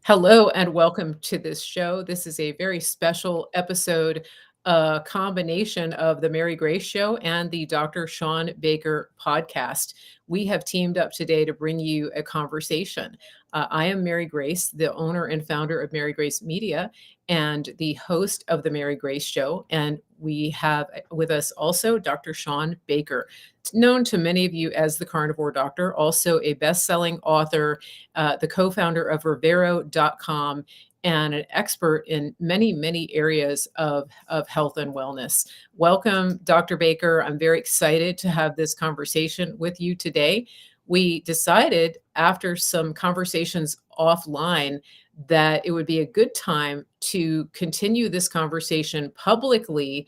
Hello and welcome to this show. This is a very special episode, a combination of the Mary Grace Show and the Dr. Shawn Baker podcast. We have teamed up today to bring you a conversation. I am Mary Grace, the owner and founder of Mary Grace Media and the host of the Mary Grace Show. And we have with us also Dr. Shawn Baker, known to many of you as the Carnivore Doctor, also a best-selling author, the co-founder of Rivero.com, and an expert in many, many areas of health and wellness. Welcome, Dr. Baker. I'm very excited to have this conversation with you today. We decided after some conversations offline that it would be a good time to continue this conversation publicly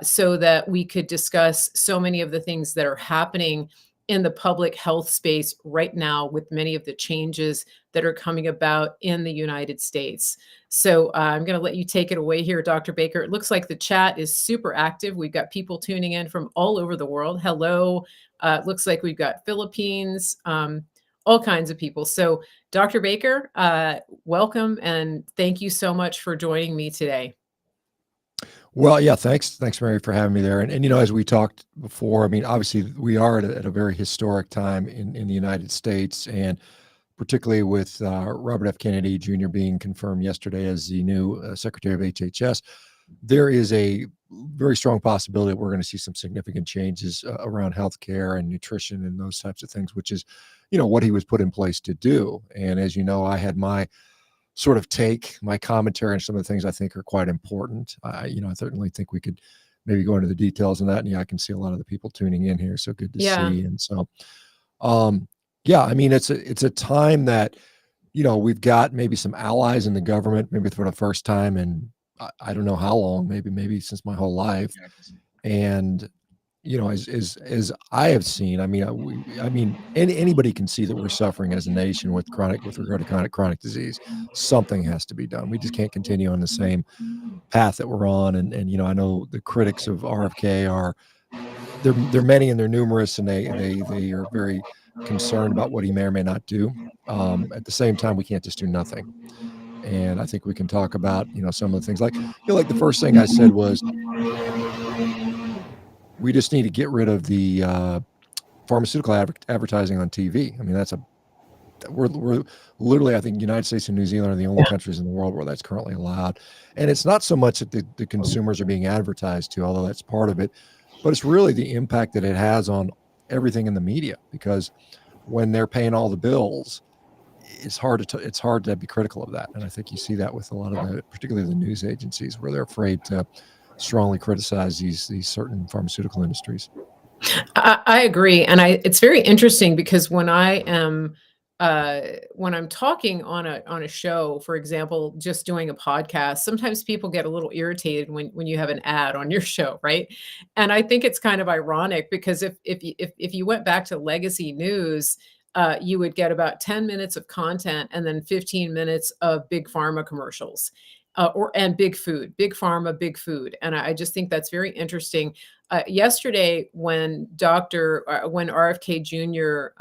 so that we could discuss so many of the things that are happening in the public health space right now with many of the changes that are coming about in the United States. So I'm going to let you take it away here, Dr. Baker. It looks like the chat is super active. We've got people tuning in from all over the world. Hello. It looks like we've got Philippines, all kinds of people. So Dr. Baker, welcome and thank you so much for joining me today. Well, yeah, thanks, Mary, for having me there. And as we talked before, I mean, obviously we are at a very historic time in the United States, and particularly with Robert F. Kennedy Jr. being confirmed yesterday as the new Secretary of HHS, there is a very strong possibility that we're going to see some significant changes around healthcare and nutrition and those types of things, which is, what he was put in place to do. And as you know, I had my sort of take, my commentary on some of the things I think are quite important. I certainly think we could maybe go into the details on that. And yeah, I can see a lot of the people tuning in here. So good to see. And so, yeah, I mean, it's a time that, we've got maybe some allies in the government, maybe for the first time in, I don't know how long, maybe since my whole life. And, as I have seen, I mean, anybody can see that we're suffering as a nation with regard to chronic disease. Something has to be done. We just can't continue on the same path that we're on. And I know the critics of RFK they're many and they're numerous, and they are very concerned about what he may or may not do. At the same time, we can't just do nothing. And I think we can talk about, some of the things like the first thing I said was, we just need to get rid of the pharmaceutical advertising on TV. I mean, we're literally, I think the United States and New Zealand are the only countries in the world where that's currently allowed. And it's not so much that the consumers are being advertised to, although that's part of it, but it's really the impact that it has on everything in the media, because when they're paying all the bills, it's hard to be critical of that. And I think you see that with a lot of particularly the news agencies, where they're afraid to strongly criticize these certain pharmaceutical industries. I agree. And it's very interesting because when I'm talking on a show, for example, just doing a podcast, sometimes people get a little irritated when you have an ad on your show, right? And I think it's kind of ironic because if you went back to legacy news, you would get about 10 minutes of content and then 15 minutes of big pharma commercials. And big food, big pharma, big food. And I just think that's very interesting. Yesterday, when RFK Jr.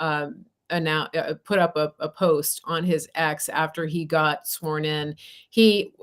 Put up a post on his X after he got sworn in, he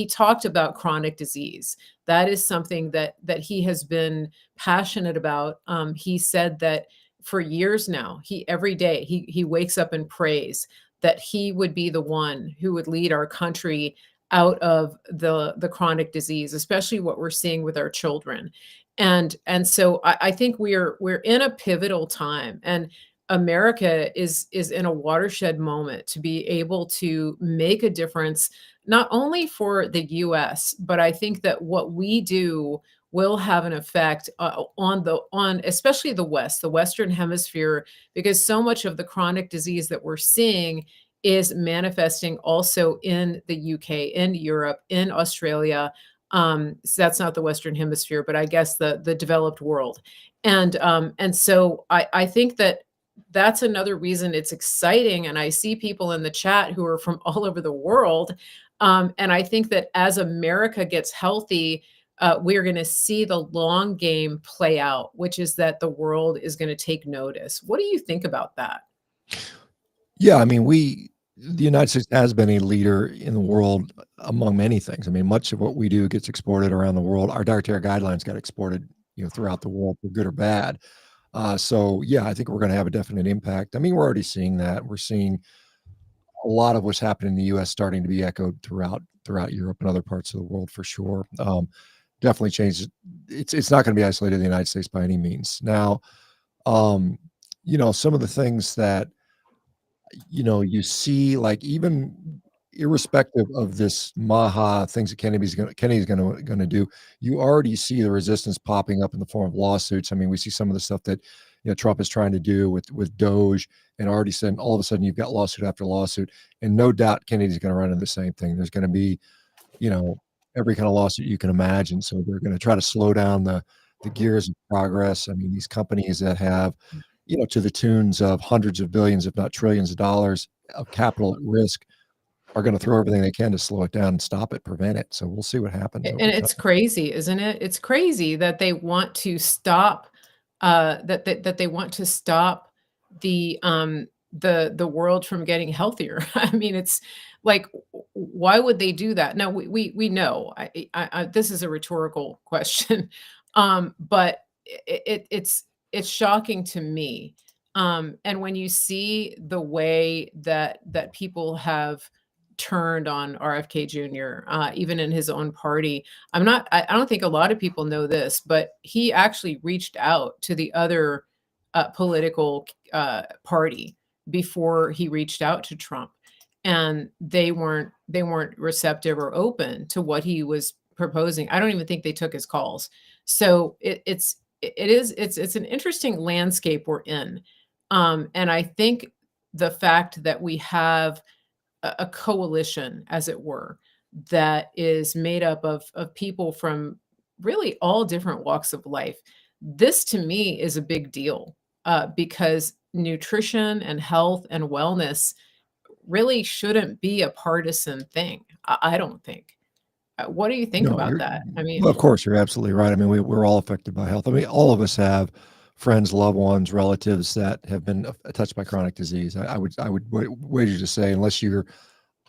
talked about chronic disease. That is something that he has been passionate about. He said that for years now, every day he wakes up and prays that he would be the one who would lead our country out of the chronic disease, especially what we're seeing with our children. And so I think we're in a pivotal time, and America is in a watershed moment to be able to make a difference, not only for the US, but I think that what we do will have an effect on especially the West, the Western Hemisphere, because so much of the chronic disease that we're seeing is manifesting also in the UK, in Europe, in Australia. So that's not the Western Hemisphere, but I guess the developed world. And so I think that's another reason it's exciting. And I see people in the chat who are from all over the world. And I think that as America gets healthy, we're going to see the long game play out, which is that the world is going to take notice. What do you think about that? Yeah, I mean, the United States has been a leader in the world among many things. I mean, much of what we do gets exported around the world. Our dietary guidelines got exported, throughout the world for good or bad. So yeah, I think we're going to have a definite impact. I mean, we're already seeing that. We're seeing a lot of what's happening in the U.S. starting to be echoed throughout Europe and other parts of the world for sure. Definitely changes. It's not going to be isolated to the United States by any means. Now, um, some of the things that you see, like, even irrespective of this Maha things that Kennedy's gonna do, you already see the resistance popping up in the form of lawsuits. I mean, we see some of the stuff that, Trump is trying to do with Doge, and already said all of a sudden you've got lawsuit after lawsuit, and no doubt Kennedy's gonna run into the same thing. There's gonna be, you know, every kind of lawsuit you can imagine, so they're gonna try to slow down the gears of progress. I mean, these companies that have, to the tunes of hundreds of billions, if not trillions of dollars of capital at risk are gonna throw everything they can to slow it down and stop it, prevent it. So we'll see what happens And over time. it's crazy, isn't it? It's crazy that they want to stop, that they want to stop the world from getting healthier. I mean, it's like, why would they do that? Now, we know, this is a rhetorical question, but it's shocking to me. And when you see the way that people have turned on RFK Jr., even in his own party. I don't think a lot of people know this, but he actually reached out to the other political party before he reached out to Trump, and they weren't receptive or open to what he was proposing. I don't even think they took his calls. So it's an interesting landscape we're in, and I think the fact that we have a coalition, as it were, that is made up of people from really all different walks of life. This to me is a big deal, because nutrition and health and wellness really shouldn't be a partisan thing. I don't think. What do you think No, about you're that? I well, mean, of course, you're absolutely right. I mean, we're all affected by health. I mean, all of us have friends, loved ones, relatives that have been touched by chronic disease. I would wager to say, unless you're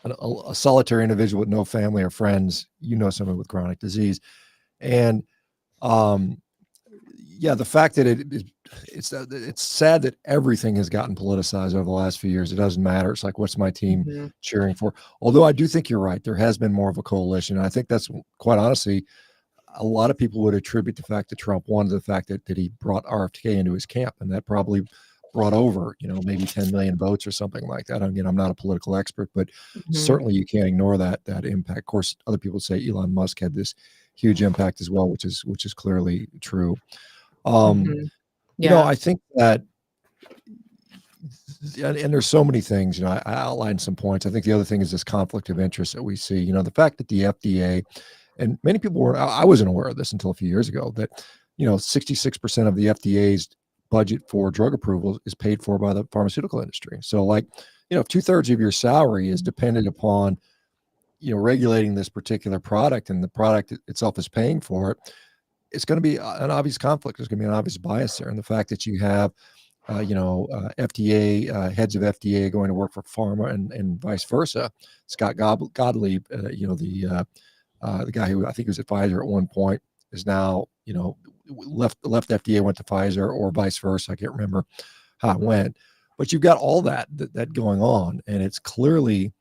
a solitary individual with no family or friends, someone with chronic disease. And um, yeah, the fact that it's sad that everything has gotten politicized over the last few years. It doesn't matter. It's like, what's my team mhm, cheering for? Although I do think you're right. There has been more of a coalition. And I think that's quite honestly, a lot of people would attribute the fact that Trump won to the fact that he brought RFK into his camp. And that probably brought over, maybe 10 million votes or something like that. Again, I'm not a political expert, but mhm, certainly you can't ignore that impact. Of course, other people say Elon Musk had this huge impact as well, which is clearly true. Um, mhm. Yeah. I think that, and there's so many things, I outlined some points. I think the other thing is this conflict of interest that we see, the fact that the FDA, and many people were, I wasn't aware of this until a few years ago, that, 66% of the FDA's budget for drug approvals is paid for by the pharmaceutical industry. So like, if two-thirds of your salary is dependent upon, regulating this particular product, and the product itself is paying for it, it's going to be an obvious conflict. There's going to be an obvious bias there. And the fact that you have, FDA, heads of FDA going to work for pharma, and vice versa. Scott Gottlieb, the guy who I think was at Pfizer at one point, is now, left FDA, went to Pfizer, or vice versa. I can't remember how it went, but you've got all that going on, and it's clearly,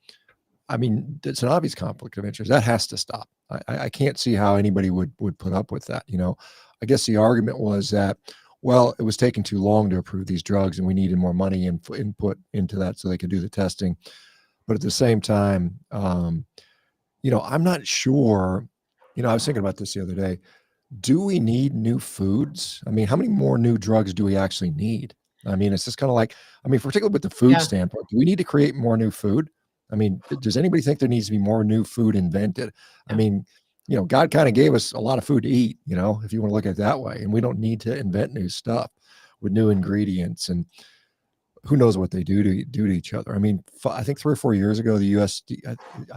I mean, it's an obvious conflict of interest. That has to stop. I can't see how anybody would put up with that. I guess the argument was that, well, it was taking too long to approve these drugs, and we needed more money and input into that so they could do the testing. But at the same time, I'm not sure. I was thinking about this the other day. Do we need new foods? I mean, how many more new drugs do we actually need? I mean, it's just kind of like, I mean, particularly with the food Yeah. standpoint, do we need to create more new food? I mean, does anybody think there needs to be more new food invented? I Yeah. mean, God kind of gave us a lot of food to eat, if you want to look at it that way. And we don't need to invent new stuff with new ingredients, and who knows what they do to each other. I mean, I think 3 or 4 years ago, the I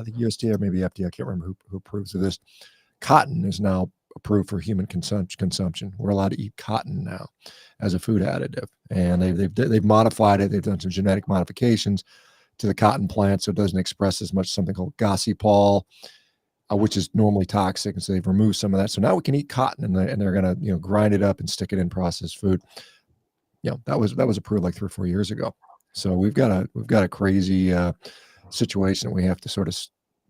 think USDA or maybe FDA, I can't remember who approves of this. Cotton is now approved for human consumption. We're allowed to eat cotton now as a food additive, and they've modified it. They've done some genetic modifications to the cotton plant, so it doesn't express as much something called gossypol, which is normally toxic. And so they've removed some of that. So now we can eat cotton, and they're going to, grind it up and stick it in processed food. That was approved like 3 or 4 years ago. So we've got a crazy situation that we have to sort of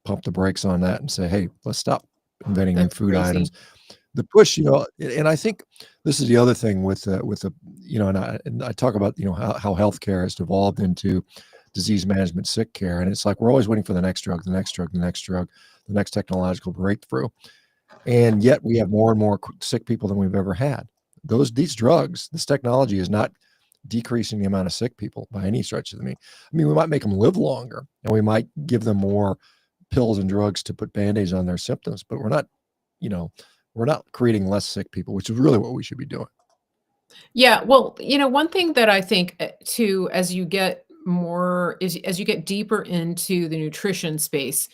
pump the brakes on that and say, hey, let's stop inventing new That's food items. crazy. The push, and I think this is the other thing with the, and I talk about, how healthcare has devolved into disease management, sick care. And it's like, we're always waiting for the next drug, the next drug, the next drug, the next technological breakthrough. And yet we have more and more sick people than we've ever had. These drugs, this technology is not decreasing the amount of sick people by any stretch of the mean. I mean, we might make them live longer, and we might give them more pills and drugs to put band-aids on their symptoms, but you know, we're not creating less sick people, which is really what we should be doing. Yeah, well, one thing that I think, too, as you get more as you get deeper into the nutrition space,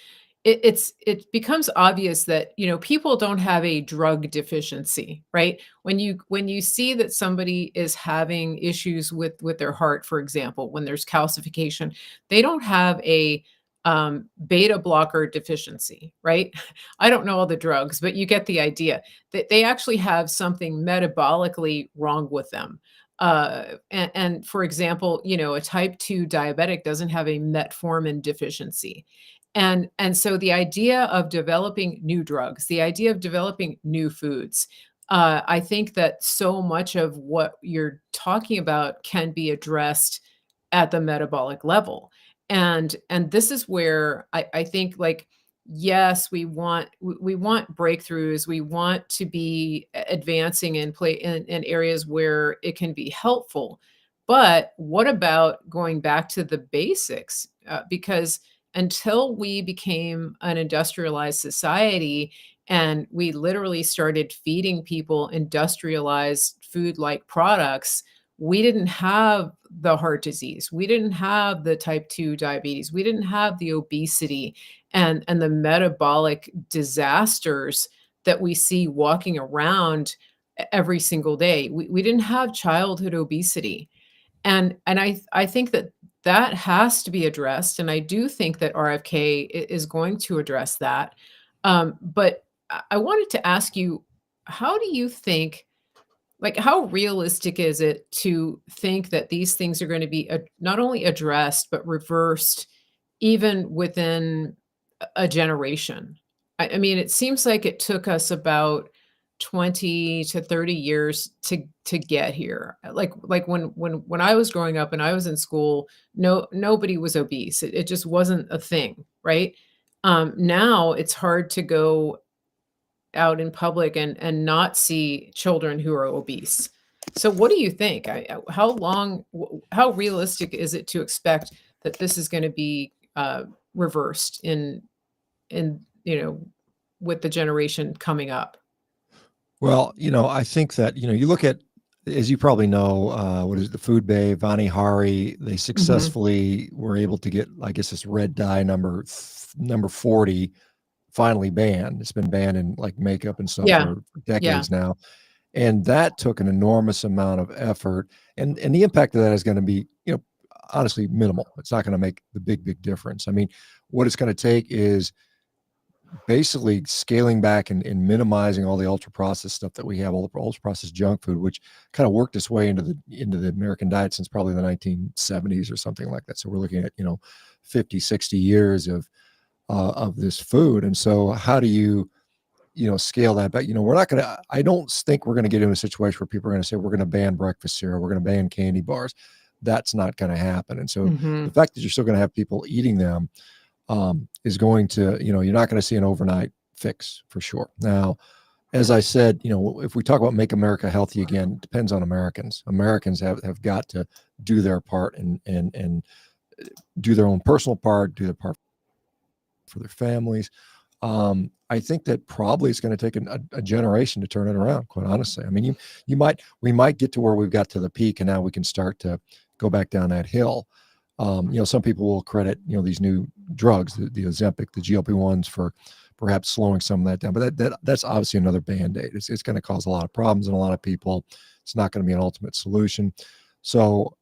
it becomes obvious that, people don't have a drug deficiency, right? When you see that somebody is having issues with their heart, for example, when there's calcification, they don't have a, beta blocker deficiency, right? I don't know all the drugs, but you get the idea that they actually have something metabolically wrong with them. And for example, a type 2 diabetic doesn't have a metformin deficiency. And so the idea of developing new drugs, the idea of developing new foods, I think that so much of what you're talking about can be addressed at the metabolic level. And this is where I think, like, yes, we want breakthroughs. We want to be advancing in play in areas where it can be helpful. But what about going back to the basics? Because until we became an industrialized society and we literally started feeding people industrialized food like products, we didn't have the heart disease. We didn't have the type 2 diabetes. We didn't have the obesity and the metabolic disasters that we see walking around every single day. We didn't have childhood obesity. And I think that that has to be addressed, and I do think that RFK is going to address that. But I wanted to ask you, how do you think, like, how realistic is it to think that these things are going to be not only addressed but reversed even within a generation? I mean, it seems like it took us about 20 to 30 years to get here. Like when I was growing up and I was in school, nobody was obese. It just wasn't a thing, right? Now it's hard to go out in public and not see children who are obese. So what do you think? How realistic is it to expect that this is going to be reversed in with the generation coming up? Well, I think that, you look at, as you probably know, what is it, the food bay, Vani Hari, they Mhm. successfully were able to get, I guess, this red dye number 40 finally banned. It's been banned in like makeup and stuff Yeah. for Yeah. decades now. And that took an enormous amount of effort. And the impact of that is going to be, honestly minimal. It's not going to make the big difference. I mean, what it's going to take is basically scaling back and minimizing all the ultra processed stuff that we have, all the ultra processed junk food, which kind of worked its way into the American diet since probably the 1970s or something like that. So we're looking at 50, 60 years of this food. And so how do you scale that back? We're not going to, I don't think we're going to get in a situation where people are going to say, we're going to ban breakfast cereal, we're going to ban candy bars. That's not going to happen. And so the Mhm. fact that you're still going to have people eating them is going to, you're not going to see an overnight fix for sure. Now, as I said, if we talk about make America healthy again, it depends on Americans. Americans have got to do their part and do their own personal part, do their part for their families. I think that probably it's going to take a generation to turn it around, quite honestly. I mean, we might get to where we've got to the peak and now we can start to go back down that hill. Some people will credit, these new drugs, the Ozempic, the GLP-1s for perhaps slowing some of that down, but that's obviously another Band-Aid. It's going to cause a lot of problems in a lot of people. It's not going to be an ultimate solution. So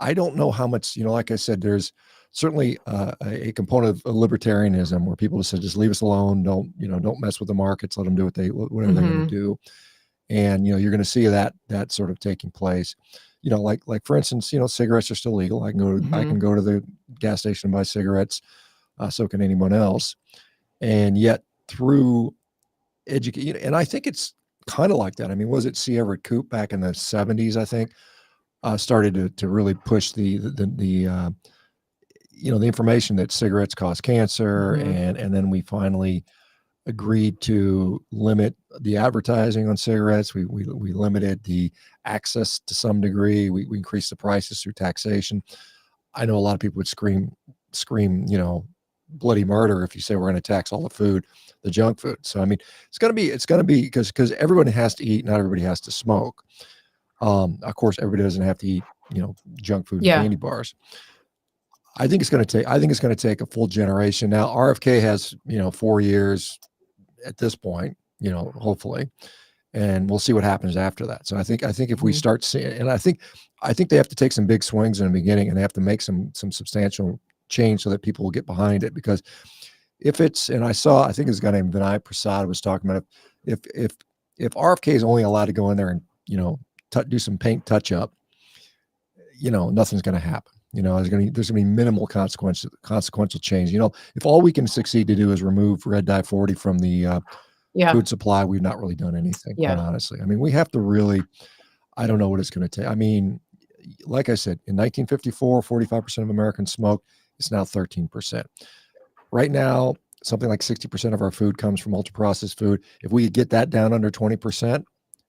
I don't know how much, like I said, there's certainly a component of libertarianism where people just said, just leave us alone. Don't mess with the markets. Let them do whatever they're going to Mhm. do. And, you're going to see that sort of taking place. Like for instance, cigarettes are still legal. I can Mhm. go to the gas station and buy cigarettes. So can anyone else. And yet through education, and I think it's kind of like that. I mean, was it C. Everett Koop back in the 70s, I think, started to really push the information that cigarettes cause cancer, Mhm. and then we finally agreed to limit the advertising on cigarettes. We limited the access to some degree. We increased the prices through taxation. I know a lot of people would scream, bloody murder if you say we're going to tax all the food, the junk food. So I mean, it's going to be because everyone has to eat, not everybody has to smoke. Of course, everybody doesn't have to eat, junk food and Yeah. candy bars. I think it's going to take a full generation. Now, RFK has, 4 years at this point, hopefully, and we'll see what happens after that. So I think if we Mhm. start seeing, and I think they have to take some big swings in the beginning, and they have to make some substantial change so that people will get behind it. Because if it's, and I think this guy named Vinay Prasad was talking about, if RFK is only allowed to go in there and do some paint touch up, nothing's going to happen. There's going to be minimal consequential change. If all we can succeed to do is remove red dye 40 from the Yeah. food supply, we've not really done anything, quite Yeah. honestly. I mean, we have to really, I don't know what it's going to take. I mean, like I said, in 1954, 45% of Americans smoked. It's now 13%. Right now, something like 60% of our food comes from ultra processed food. If we could get that down under 20%,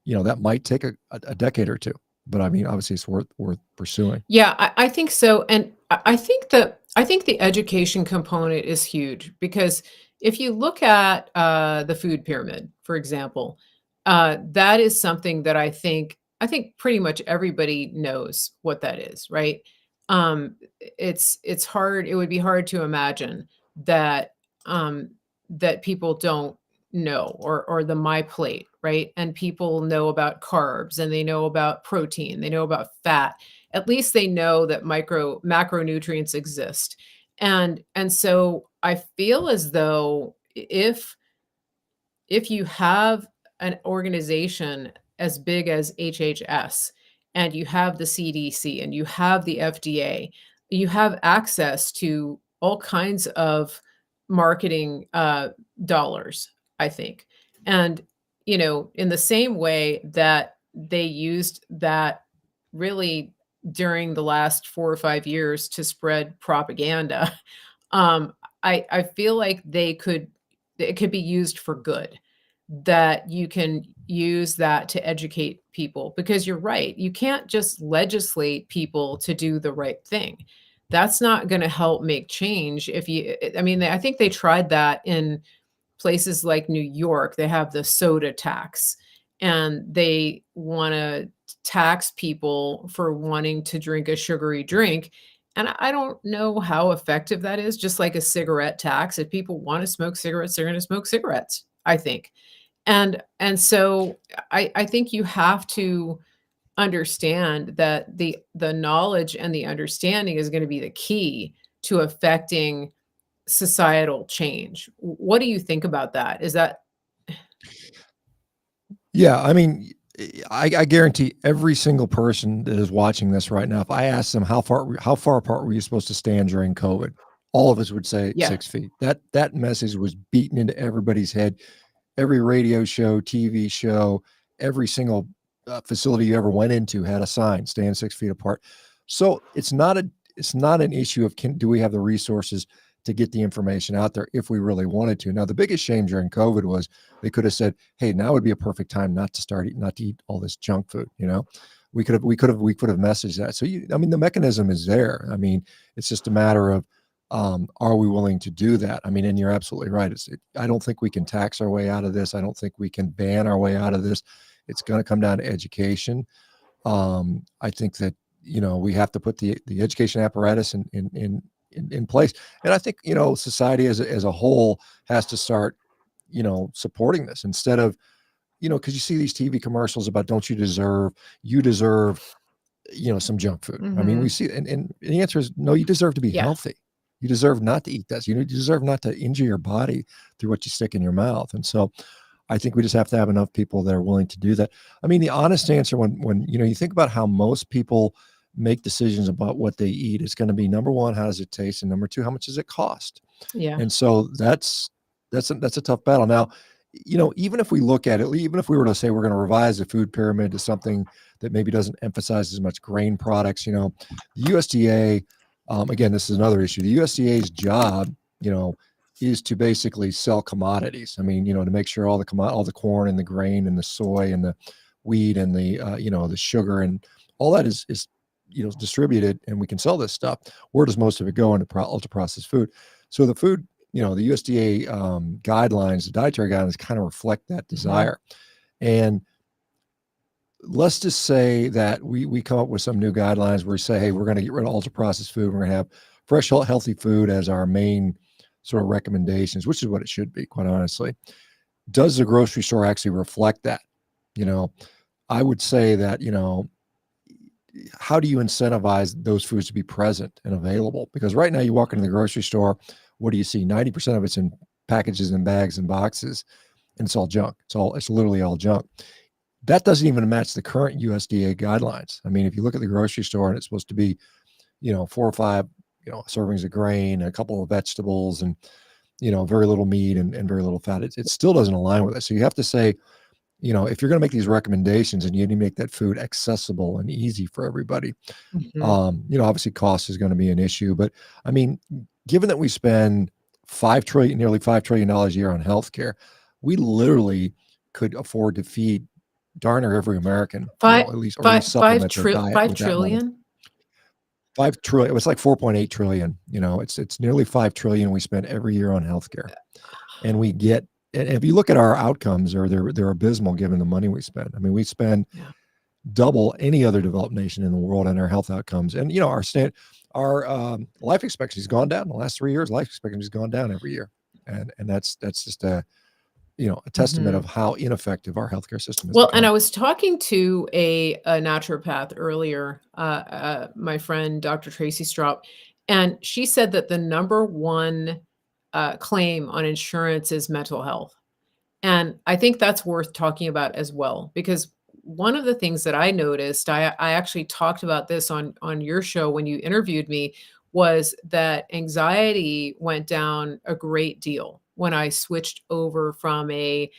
that might take a decade or two. But I mean, obviously, it's worth pursuing. Yeah, I think so, and I think the education component is huge because if you look at, the food pyramid, for example, that is something that I think pretty much everybody knows what that is, right? It's hard it would be hard to imagine that, that people don't know, or the My Plate, right? And people know about carbs, and they know about protein, they know about fat, at least they know that macronutrients exist. And so I feel as though if you have an organization as big as HHS, and you have the CDC, and you have the FDA, you have access to all kinds of marketing dollars, I think. And in the same way that they used that really during the last 4 or 5 years to spread propaganda, um, I feel like it could be used for good, that you can use that to educate people, because you're right, you can't just legislate people to do the right thing. That's not gonna help make change if you I mean, I think they tried that in places like New York. They have the soda tax, and they wanna tax people for wanting to drink a sugary drink, and I don't know how effective that is, just like a cigarette tax. If people wanna smoke cigarettes, they're gonna smoke cigarettes, I think. And so I think you have to understand that the knowledge and the understanding is gonna be the key to affecting societal change. What do you think about that? Is that Yeah, I mean, I guarantee every single person that is watching this right now, if I asked them how far apart were you supposed to stand during COVID, all of us would say Yeah. 6 feet. That message was beaten into everybody's head. Every radio show, TV show, every single facility you ever went into had a sign: stand 6 feet apart. So it's not an issue of do we have the resources to get the information out there if we really wanted to. Now, the biggest shame during COVID was they could have said, "Hey, now would be a perfect time not to eat all this junk food." We could have messaged that. So I mean, the mechanism is there. I mean, it's just a matter of are we willing to do that? I mean, and you're absolutely right. I don't think we can tax our way out of this. I don't think we can ban our way out of this. It's going to come down to education. I think that we have to put the education apparatus in place, and I think society as a whole has to start supporting this instead of because you see these TV commercials about you deserve some junk food. I mean, we Mhm. see, and the answer is no. You deserve to be Yeah. healthy. You deserve not to eat that. You deserve not to injure your body through what you stick in your mouth. And so I think we just have to have enough people that are willing to do that. I mean, the honest answer when you think about how most people make decisions about what they eat, it's going to be number one, how does it taste? And number two, how much does it cost? Yeah. And so that's a tough battle. Now, even if we look at it, even if we were to say we're going to revise the food pyramid to something that maybe doesn't emphasize as much grain products, the USDA, again, this is another issue. The USDA's job, is to basically sell commodities. I mean, to make sure all the corn and the grain and the soy and the wheat and the sugar and all that is distributed, and we can sell this stuff. Where does most of it go into ultra processed food? So the food, the USDA guidelines, the dietary guidelines kind of reflect that desire. And let's just say that we come up with some new guidelines where we say, hey, we're going to get rid of ultra processed food. We're going to have fresh, healthy food as our main sort of recommendations, which is what it should be, quite honestly. Does the grocery store actually reflect that? I would say that, how do you incentivize those foods to be present and available? Because right now you walk into the grocery store, what do you see? 90% of it's in packages and bags and boxes, and it's all junk. It's literally all junk. That doesn't even match the current USDA guidelines. I mean, if you look at the grocery store and it's supposed to be, 4 or 5, servings of grain, a couple of vegetables, and, very little meat and very little fat, it still doesn't align with it. So you have to say, if you're going to make these recommendations, and you need to make that food accessible and easy for everybody, obviously cost is going to be an issue. But I mean, given that we spend nearly $5 trillion a year on healthcare, we literally could afford to feed darn near every American, Five, at least, or at least supplement their diet five with that money. trillion. 5 trillion. It was like 4.8 trillion. It's nearly 5 trillion we spend every year on healthcare, and we get. And if you look at our outcomes, they're abysmal given the money we spend. I mean, we spend double any other developed nation in the world on our health outcomes. And our life expectancy has gone down in the last 3 years. Life expectancy has gone down every year, and that's just a testament of how ineffective our healthcare system is. Well, and I was talking to a naturopath earlier, my friend Dr. Tracy Straub, and she said that the number one claim on insurance is mental health. And I think that's worth talking about as well, because one of the things that I noticed, I actually talked about this on your show when you interviewed me, was that anxiety went down a great deal when I switched over from a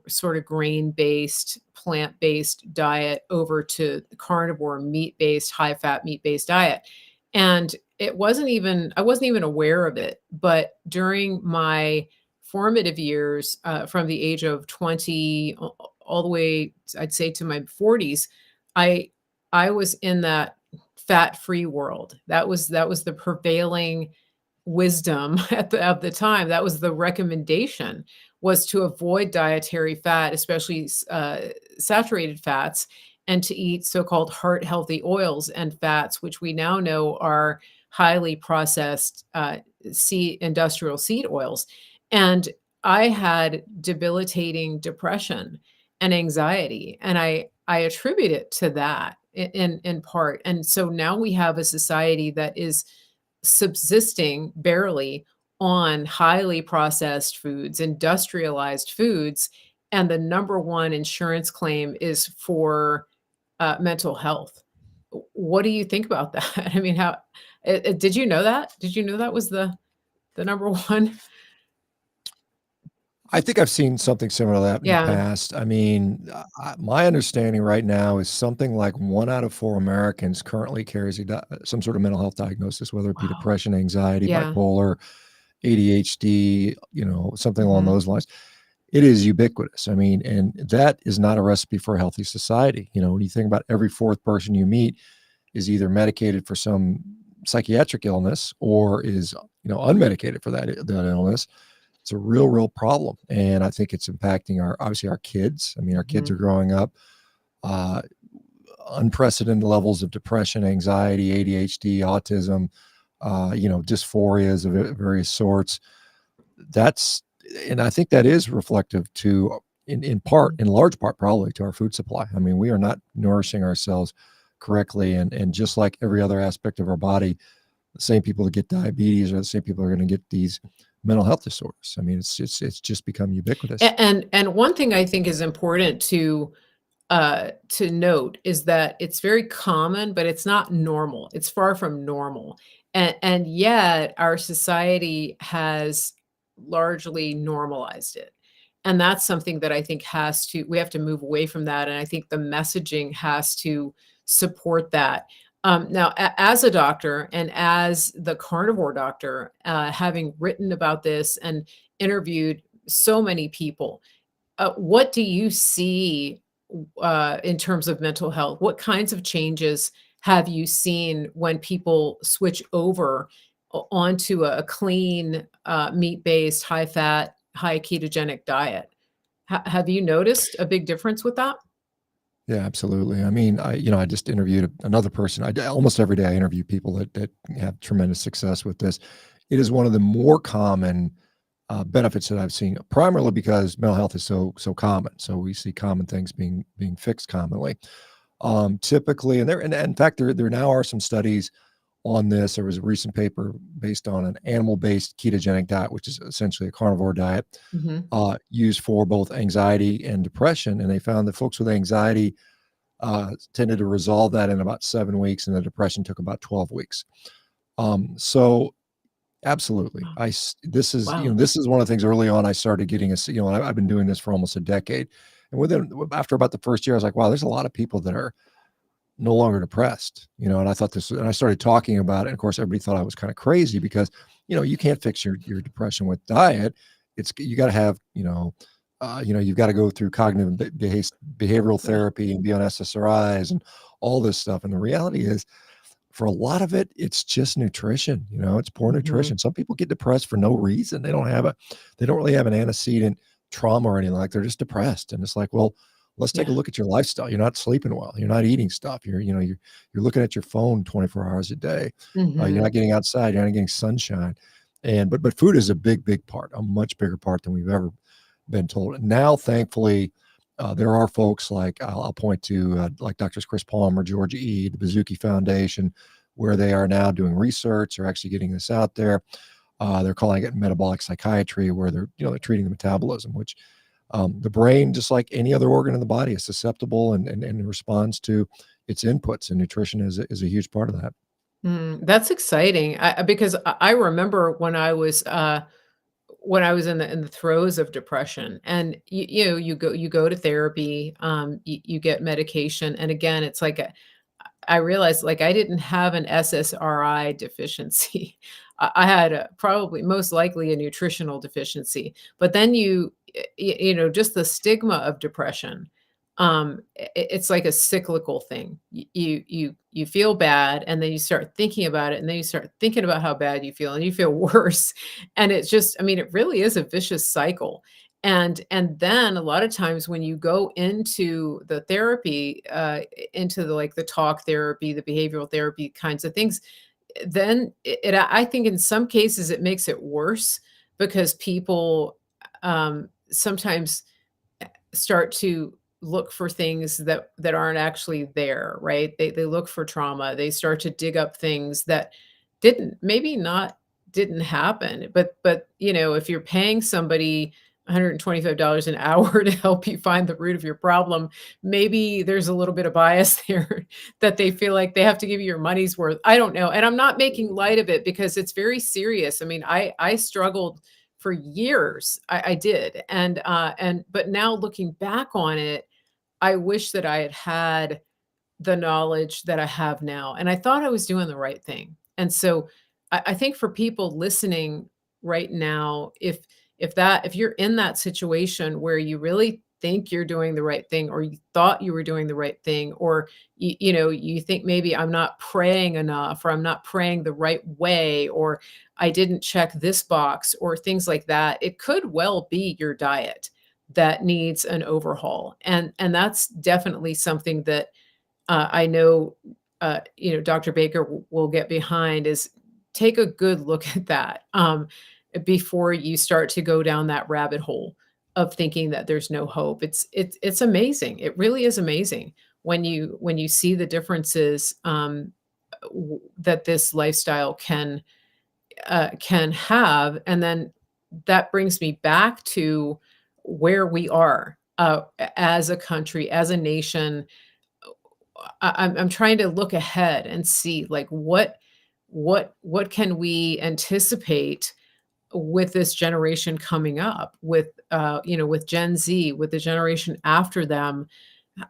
sort of grain-based, plant-based diet over to the carnivore, meat-based, high-fat, meat-based diet. And I wasn't even aware of it. But during my formative years, from the age of 20 all the way, I'd say, to my 40s, I was in that fat-free world. That was the prevailing wisdom at the time. That was the recommendation, was to avoid dietary fat, especially saturated fats, and to eat so-called heart healthy oils and fats, which we now know are highly processed industrial seed oils. And I had debilitating depression and anxiety, and I attribute it to that in part. And so now we have a society that is subsisting barely on highly processed foods, industrialized foods, and the number one insurance claim is for mental health. What do you think about that? I mean, how did you know that? Did you know that was the number one? I think I've seen something similar to that in the Yeah. past. I mean, my understanding right now is something like 1 out of 4 Americans currently carries some sort of mental health diagnosis, whether it be Wow. depression, anxiety, Yeah. bipolar, ADHD, something along Mhm. those lines. It is ubiquitous. I mean, and that is not a recipe for a healthy society. When you think about every fourth person you meet is either medicated for some psychiatric illness or is, unmedicated for that illness. It's a real problem. And I think it's impacting obviously our kids. I mean, our kids are Mhm. growing up, uh, unprecedented levels of depression, anxiety, ADHD, autism, dysphorias of various sorts. And I think that is reflective in large part, probably to our food supply. I mean, we are not nourishing ourselves correctly. And just like every other aspect of our body, the same people that get diabetes are the same people who are going to get these mental health disorders. I mean, it's just become ubiquitous. And one thing I think is important to note is that it's very common, but it's not normal. It's far from normal. And yet our society has largely normalized it. And that's something that I think we have to move away from that. And I think the messaging has to support that. Now, as a doctor and as the carnivore doctor, having written about this and interviewed so many people, what do you see in terms of mental health? What kinds of changes have you seen when people switch over onto a clean, meat-based, high-fat, high ketogenic diet? Have you noticed a big difference with that? Yeah, absolutely. I mean, I just interviewed another person. Almost every day I interview people that have tremendous success with this. It is one of the more common benefits that I've seen, primarily because mental health is so common. So we see common things being fixed commonly. Typically, and in fact, there now are some studies on this. There was a recent paper based on an animal-based ketogenic diet, which is essentially a carnivore diet, Mhm. used for both anxiety and depression. And they found that folks with anxiety tended to resolve that in about 7 weeks, and the depression took about 12 weeks. So absolutely, Wow. Wow. this is one of the things early on I started getting I've been doing this for almost a decade, and after about the first year, I was like, wow, there's a lot of people that are no longer depressed, and I thought and I started talking about it. And of course, everybody thought I was kind of crazy because, you can't fix your depression with diet. You got to have, you've got to go through cognitive behavioral Yeah. therapy and be on SSRIs and all this stuff. And the reality is, for a lot of it, it's just nutrition. It's poor Mhm. nutrition. Some people get depressed for no reason. They don't really have an antecedent trauma or anything. Like, they're just depressed. And it's like, well, let's take a Yeah. look at your lifestyle. You're not sleeping well. You're not eating stuff. You're looking at your phone 24 hours a day. You're Mhm. not getting outside. You're not getting sunshine. But food is a big part, a much bigger part than we've ever been told. And now, thankfully, there are folks like I'll point to like Doctors Chris Palmer, George E., the Bazuki Foundation, where they are now doing research. They're actually getting this out there. They're calling it metabolic psychiatry, where they're treating the metabolism, which the brain, just like any other organ in the body, is susceptible and responds to its inputs, and nutrition is a huge part of that. That's exciting. Because I remember when I was in the throes of depression, and you go to therapy, you get medication, and again, it's like I realized, like, I didn't have an SSRI deficiency. I had probably most likely a nutritional deficiency. But then just the stigma of depression, it's like a cyclical thing. You feel bad, and then you start thinking about it, and then you start thinking about how bad you feel, and you feel worse. And it's just, I mean, it really is a vicious cycle. And then a lot of times when you go into the therapy, into the talk therapy, the behavioral therapy kinds of things, then I think in some cases it makes it worse because people sometimes start to look for things that aren't actually there, right? They look for trauma. They start to dig up things that didn't happen. But if you're paying somebody $125 an hour to help you find the root of your problem, maybe there's a little bit of bias there that they feel like they have to give you your money's worth. I don't know. And I'm not making light of it because it's very serious. I mean, I struggled for years. I did. But now looking back on it, I wish that I had had the knowledge that I have now, and I thought I was doing the right thing. And so I think for people listening right now, if you're in that situation where you really think you're doing the right thing, or you thought you were doing the right thing, or you think maybe I'm not praying enough, or I'm not praying the right way, or I didn't check this box, or things like that, it could well be your diet that needs an overhaul. And that's definitely something that I know, Dr. Baker will get behind is take a good look at that, before you start to go down that rabbit hole of thinking that there's no hope. It's amazing. It really is amazing when you see the differences, that this lifestyle can have. And then that brings me back to where we are as a country, as a nation. I'm trying to look ahead and see like what can we anticipate with this generation coming up, with with Gen Z, with the generation after them.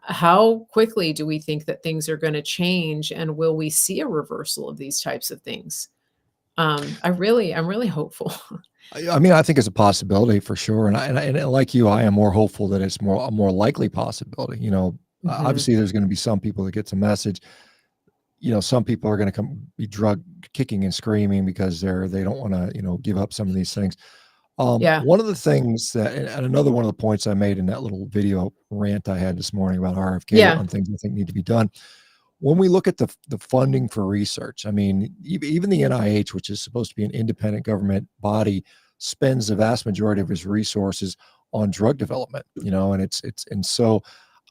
How quickly do we think that things are going to change, and will we see a reversal of these types of things? I'm really hopeful. I mean, I think it's a possibility for sure, and like you, I am more hopeful that it's a more likely possibility. Mhm. Obviously, there's going to be some people that get the message. Some people are going to be drug kicking and screaming because they don't want to give up some of these things. Yeah. One of the things that, and another one of the points I made in that little video rant I had this morning about RFK Yeah. on things I think need to be done. When we look at the funding for research, I mean, even the NIH, which is supposed to be an independent government body, spends the vast majority of its resources on drug development. And so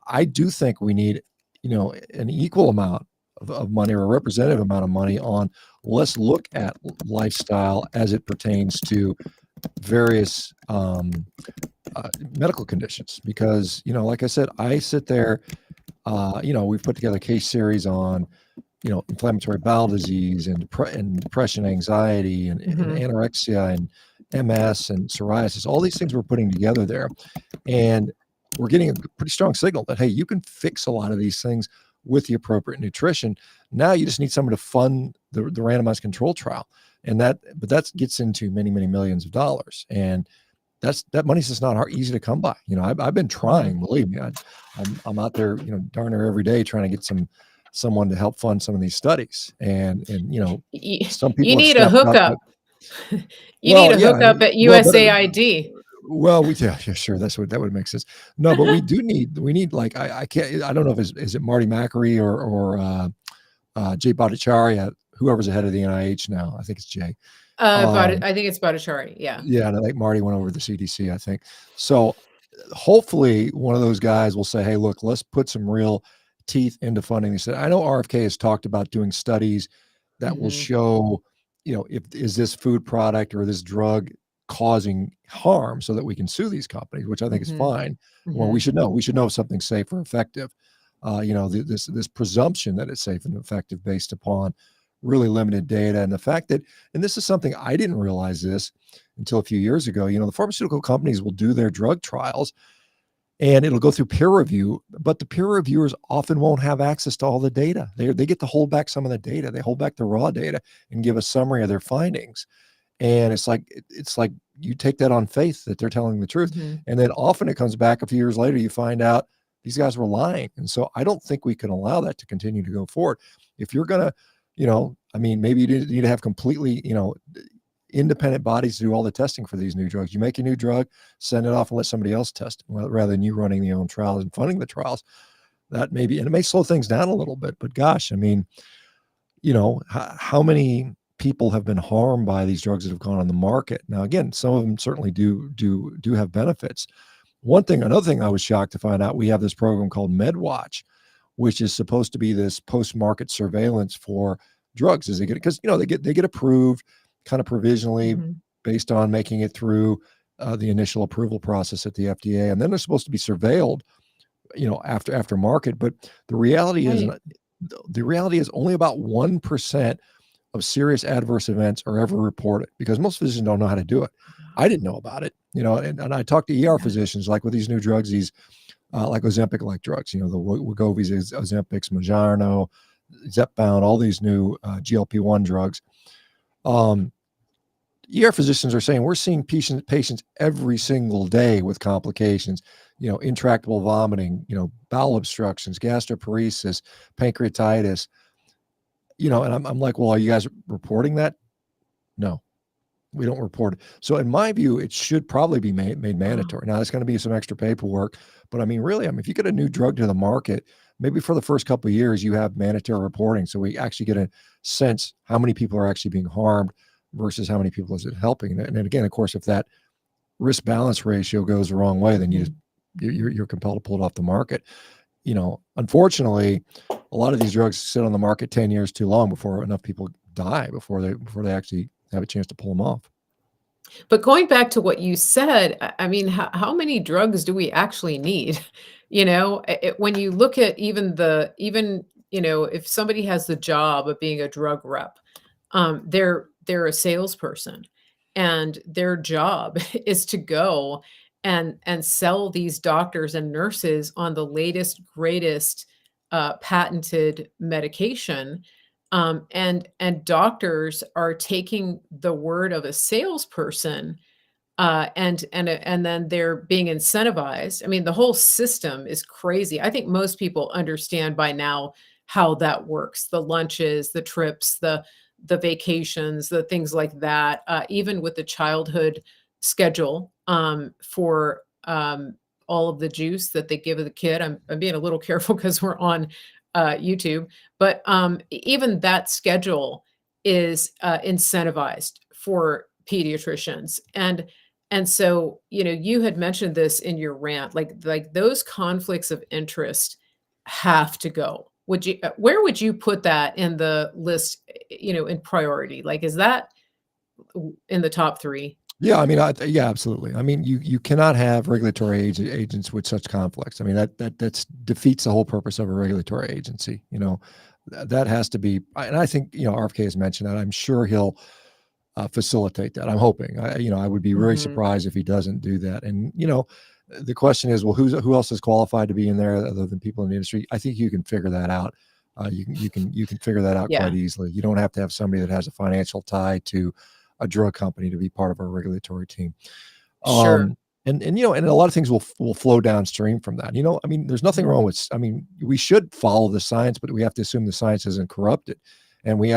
I do think we need, an equal amount of money, or a representative amount of money on, let's look at lifestyle as it pertains to various medical conditions. Because, like I said, I sit there, we've put together a case series on, inflammatory bowel disease and depression, anxiety, and Mhm. anorexia and MS and psoriasis, all these things we're putting together there. And we're getting a pretty strong signal that, hey, you can fix a lot of these things with the appropriate nutrition. Now you just need someone to fund the randomized control trial. But that gets into many, many millions of dollars. And that money's just not easy to come by. I've been Mhm. trying, believe me. I'm out there, darn near every day trying to get someone to help fund some of these studies. And some You people have need a stepped up, but hookup. You need well, a yeah, hookup at well, but USAID. well, yeah, sure. That would make sense. No, but we need like, I can't, I don't know if is it Marty Macri or Jay Bhattacharya, whoever's ahead of the NIH now. I think it's Jay. But Um, I think it's Bhattacharya, yeah. yeah, and I think Marty went over to the CDC, I think. So hopefully one of those guys will say, hey, look, let's put some real teeth into funding. They said, I know RFK has talked about doing studies that will Mhm. show, if is this food product or this drug causing harm, so that we can sue these companies, which I think is Mhm. fine. Well, Mhm. we should know if something's safe or effective. This presumption that it's safe and effective based upon really limited data, and the fact that, and this is something I didn't realize this until a few years ago, the pharmaceutical companies will do their drug trials and it'll go through peer review, but the peer reviewers often won't have access to all the data. They get to hold back some of the data. They hold back the raw data and give a summary of their findings. And it's like you take that on faith that they're telling the truth. Mhm. And then often it comes back a few years later, you find out these guys were lying. And so I don't think we can allow that to continue to go forward. If you're going to, I mean, maybe you need to have completely, independent bodies do all the testing for these new drugs. You make a new drug, send it off and let somebody else test it, rather than you running the own trials and funding the trials. That maybe, and it may slow things down a little bit, but gosh, I mean, how many people have been harmed by these drugs that have gone on the market? Now, again, some of them certainly do have benefits. Another thing I was shocked to find out, we have this program called MedWatch, which is supposed to be this post-market surveillance for drugs as they get, because they get approved kind of provisionally Mhm. based on making it through the initial approval process at the FDA, and then they're supposed to be surveilled, after market. But the reality is, Right. the reality is only about 1% of serious adverse events are ever reported, because most physicians don't know how to do it. I didn't know about it, and I talked to ER Yeah. physicians, like with these new drugs, these like Ozempic like drugs, the Wegovys, Ozempics, Mounjaro, Zepbound, all these new GLP-1 drugs. Um, ER physicians are saying we're seeing patients every single day with complications, intractable vomiting, bowel obstructions, gastroparesis, pancreatitis, and I'm like, well, are you guys reporting that? No, we don't report it. So in my view, it should probably be made Wow. mandatory. Now, it's going to be some extra paperwork, but I mean, really, if you get a new drug to the market, maybe for the first couple of years, you have mandatory reporting. So we actually get a sense how many people are actually being harmed versus how many people is it helping. And then again, of course, if that risk balance ratio goes the wrong way, then Mhm. you're compelled to pull it off the market. unfortunately, a lot of these drugs sit on the market 10 years too long before enough people die before they actually have a chance to pull them off. But going back to what you said, I mean, how many drugs do we actually need? When you look at if somebody has the job of being a drug rep, they're a salesperson, and their job is to go and sell these doctors and nurses on the latest, greatest, patented medication, and doctors are taking the word of a salesperson, and then they're being incentivized. I mean, the whole system is crazy. I think most people understand by now how that works: the lunches, the trips, the vacations, the things like that. Even with the childhood schedule, for all of the juice that they give the kid. I'm being a little careful because we're on YouTube, but even that schedule is incentivized for pediatricians. And so, you had mentioned this in your rant, like those conflicts of interest have to go. Where would you put that in the list, in priority? Like, is that in the top 3? Yeah, I mean, yeah, absolutely. I mean, you cannot have regulatory agents with such conflicts. I mean, that's defeats the whole purpose of a regulatory agency. That has to be, and I think RFK has mentioned that. I'm sure he'll facilitate that. I'm hoping. I would be very Mhm. surprised if he doesn't do that. And the question is, well, who else is qualified to be in there other than people in the industry? I think you can figure that out. You can figure that out quite Yeah, easily. You don't have to have somebody that has a financial tie to a drug company to be part of our regulatory team. sure. And a lot of things will flow downstream from that. I mean, there's nothing Mhm. wrong with. I mean, we should follow the science, but we have to assume the science isn't corrupted, and we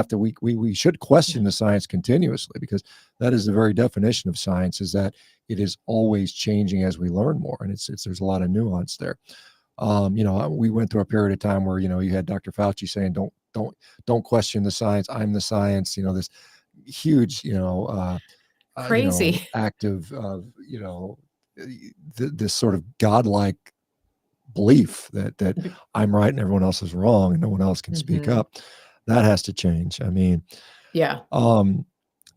should question the science continuously, because that is the very definition of science: is that it is always changing as we learn more, and it's there's a lot of nuance there. We went through a period of time where you had Dr. Fauci saying, don't question the science. I'm the science. This huge, Crazy. active, this sort of godlike belief that I'm right and everyone else is wrong and no one else can speak Mhm. up. That has to change. I mean, Yeah. um,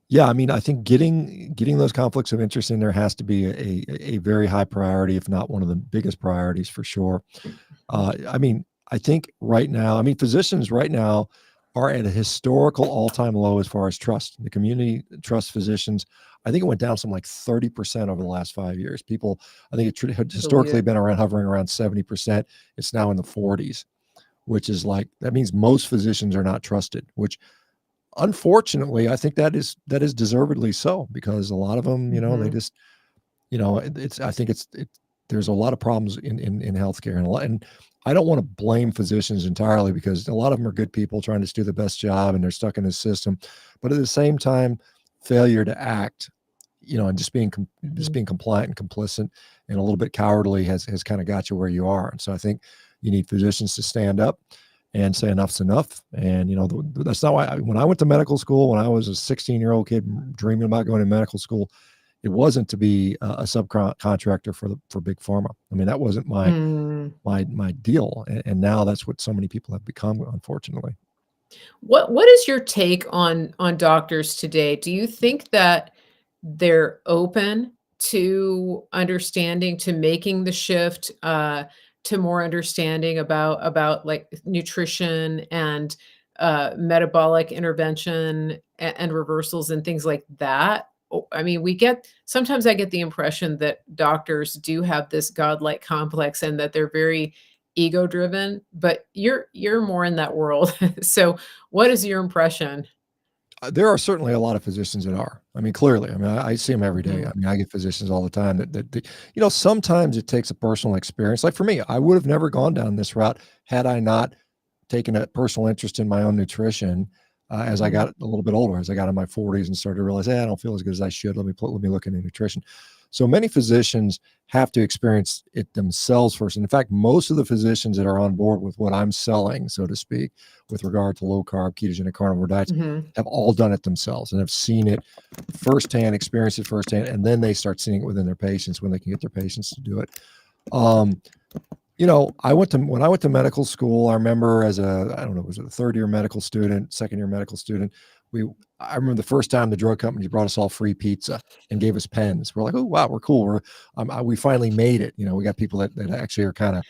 yeah, I mean, I think getting those conflicts of interest in there has to be a very high priority, if not one of the biggest priorities for sure. Mhm. I mean, I think right now, I mean, physicians right now are at a historical all-time low as far as trust. The community trusts physicians. I think it went down some like 30% over the last 5 years. People, I think it had I believe historically it. been hovering around 70%. It's now in the 40s, which is like, that means most physicians are not trusted, which unfortunately, I think that is deservedly so, because a lot of them, they Mhm. just, it's I think there's a lot of problems in healthcare, and I don't want to blame physicians entirely, because a lot of them are good people trying to do the best job and they're stuck in the system. But at the same time, failure to act, and just Mhm. being compliant and complicit and a little bit cowardly has kind of got you where you are. And so I think you need physicians to stand up and say enough's enough. And that's not why when I went to medical school, when I was a 16-year-old kid dreaming about going to medical school, it wasn't to be a subcontractor for big pharma. I mean, that wasn't Mm. my deal. And now that's what so many people have become, unfortunately. What is your take on doctors today? Do you think that they're open to understanding, to making the shift, to more understanding about like nutrition and metabolic intervention and reversals and things like that? I mean, sometimes I get the impression that doctors do have this godlike complex and that they're very ego driven, but you're more in that world. So what is your impression? There are certainly a lot of physicians that are. I mean, clearly. I mean, I see them every day. I Mhm, mean, I get physicians all the time sometimes it takes a personal experience. Like for me, I would have never gone down this route had I not taken a personal interest in my own nutrition, as I mhm, got a little bit older, as I got in my 40s and started to realize, hey, I don't feel as good as I should. Let me look into nutrition. So many physicians have to experience it themselves first. And in fact, most of the physicians that are on board with what I'm selling, so to speak, with regard to low carb, ketogenic, carnivore diets, mhm. have all done it themselves and have seen it firsthand, experienced it firsthand, and then they start seeing it within their patients when they can get their patients to do it. Um, When I went to medical school, I remember as a, I don't know, was it a third year medical student, second year medical student? We, I remember the first time the drug company brought us all free pizza and gave us pens. We're like, oh wow, we're cool. We finally made it. We got people that actually are kind of,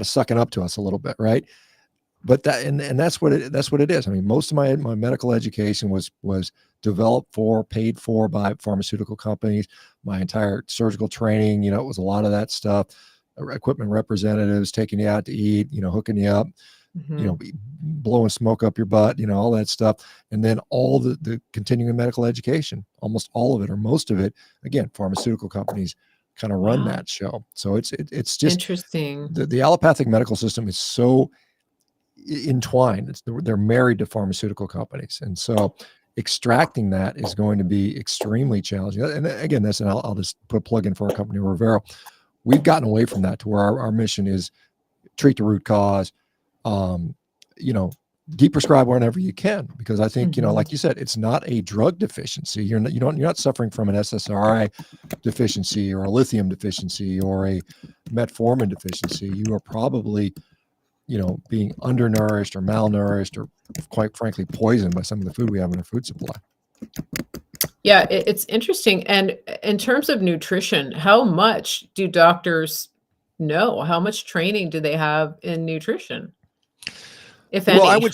sucking up to us a little bit, right? But and that's what it is. I mean, most of my medical education was developed for, paid for by pharmaceutical companies. My entire surgical training, it was a lot of that stuff. Equipment representatives taking you out to eat, hooking you up, Mhm. blowing smoke up your butt, all that stuff. And then all the continuing medical education, almost all of it or most of it, again, pharmaceutical companies kind of run Wow. that show. So it's just Interesting. the allopathic medical system is so entwined. They're married to pharmaceutical companies, and so extracting that is going to be extremely challenging. And again, I'll just put a plug in for our company, Rivero. We've gotten away from that to where our mission is treat the root cause. Um, you know, deprescribe whenever you can, because I think, Mhm. like you said, it's not a drug deficiency. You're not suffering from an SSRI deficiency or a lithium deficiency or a metformin deficiency. You are probably, being undernourished or malnourished or, quite frankly, poisoned by some of the food we have in our food supply. Yeah, it's interesting. And in terms of nutrition, how much do doctors know? How much training do they have in nutrition, if Well, I any? would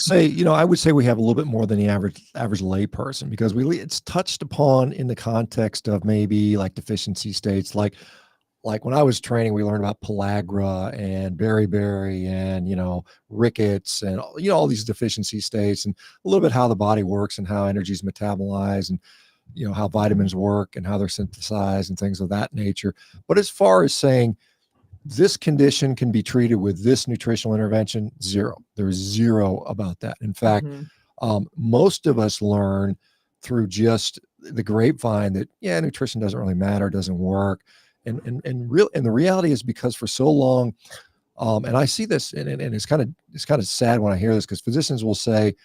say, we have a little bit more than the average layperson, because it's touched upon in the context of maybe like deficiency states, like when I was training, we learned about pellagra and beriberi and, rickets and, all these deficiency states, and a little bit how the body works and how energy is metabolized, and, how vitamins work and how they're synthesized and things of that nature. But as far as saying this condition can be treated with this nutritional intervention, zero. There's zero about that. In fact, Mhm. most of us learn through just the grapevine that, yeah, nutrition doesn't really matter, doesn't work. And the reality is, because for so long, and I see this, and it's kind of sad when I hear this, because physicians will say,